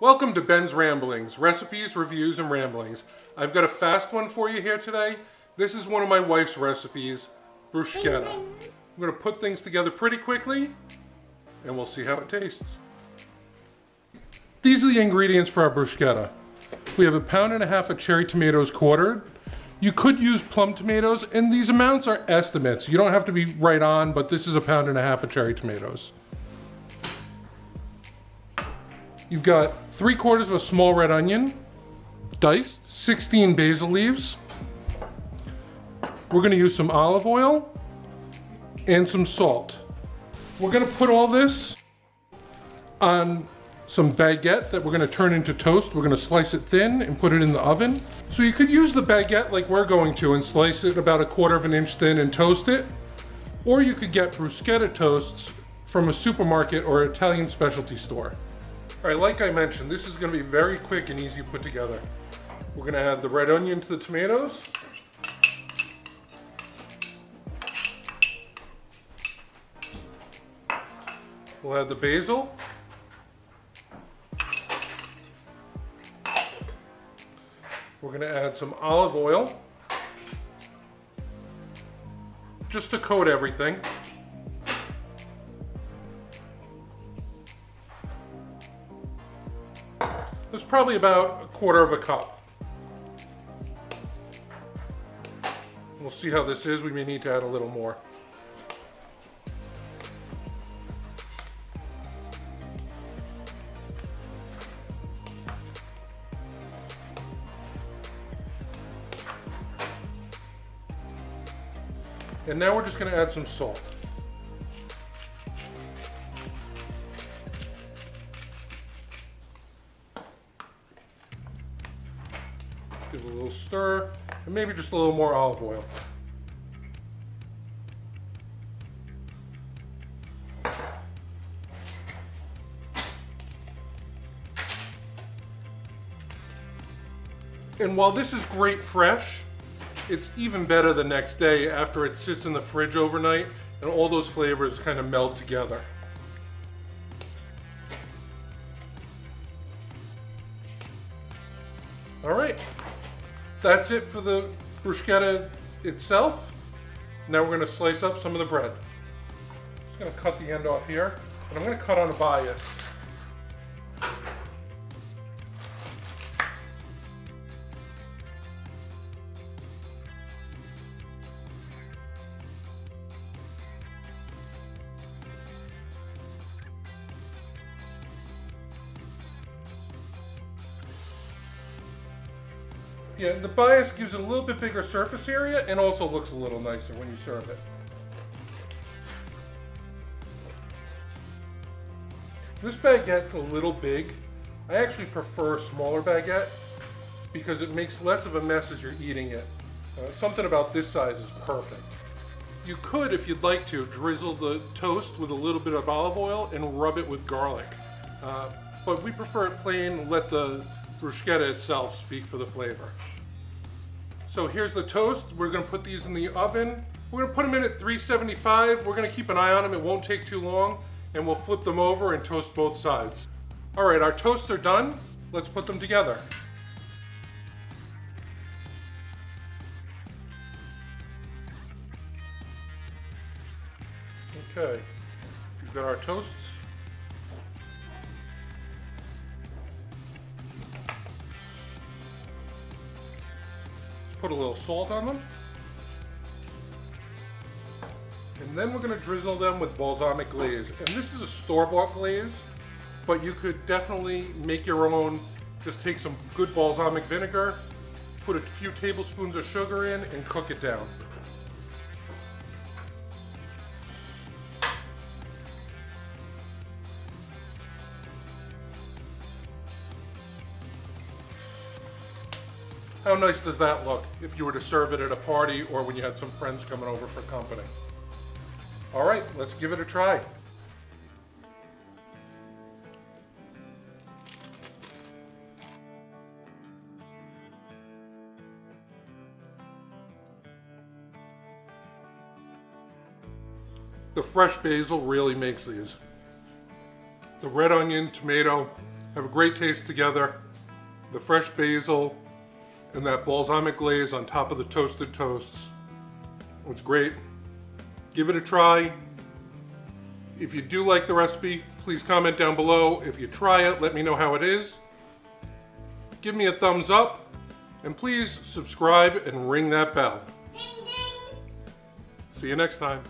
Welcome to Ben's Ramblings, recipes, reviews, and ramblings. I've got a fast one for you here today. This is one of my wife's recipes, bruschetta. I'm going to put things together pretty quickly, and we'll see how it tastes. These are the ingredients for our bruschetta. We have 1.5 pounds of cherry tomatoes quartered. You could use plum tomatoes, and these amounts are estimates. You don't have to be right on, but this is 1.5 pounds of cherry tomatoes. You've got 3/4 of a small red onion, diced, 16 basil leaves. We're gonna use some olive oil and some salt. We're gonna put all this on some baguette that we're gonna turn into toast. We're gonna slice it thin and put it in the oven. So you could use the baguette like we're going to and slice it about 1/4 inch thin and toast it. Or you could get bruschetta toasts from a supermarket or Italian specialty store. All right, like I mentioned, this is gonna be very quick and easy to put together. We're gonna add the red onion to the tomatoes. We'll add the basil. We're gonna add some olive oil, just to coat everything. There's probably about 1/4 cup. We'll see how this is. We may need to add a little more. And now we're just going to add some salt. Give it a little stir, and maybe just a little more olive oil. And while this is great fresh, it's even better the next day after it sits in the fridge overnight and all those flavors kind of meld together. All right. That's it for the bruschetta itself. Now we're going to slice up some of the bread. Just going to cut the end off here, and I'm going to cut on a bias. Yeah, the bias gives it a little bit bigger surface area and also looks a little nicer when you serve it. This baguette's a little big. I actually prefer a smaller baguette because it makes less of a mess as you're eating it. Something about this size is perfect. You could, if you'd like to, drizzle the toast with a little bit of olive oil and rub it with garlic. But we prefer it plain, let the bruschetta itself speak for the flavor. So here's the toast. We're gonna put these in the oven. We're gonna put them in at 375. We're gonna keep an eye on them. It won't take too long, and we'll flip them over and toast both sides. All right, our toasts are done. Let's put them together. Okay, we've got our toasts. Put a little salt on them. And then we're going to drizzle them with balsamic glaze. And this is a store-bought glaze, but you could definitely make your own. Just take some good balsamic vinegar, put a few tablespoons of sugar in, and cook it down. How nice does that look if you were to serve it at a party or when you had some friends coming over for company? All right, let's give it a try. The fresh basil really makes these. The red onion, tomato, have a great taste together. The fresh basil and that balsamic glaze on top of the toasted toasts. It's great. Give it a try. If you do like the recipe, please comment down below. If you try it, let me know how it is. Give me a thumbs up, and please subscribe and ring that bell. Ding, ding. See you next time.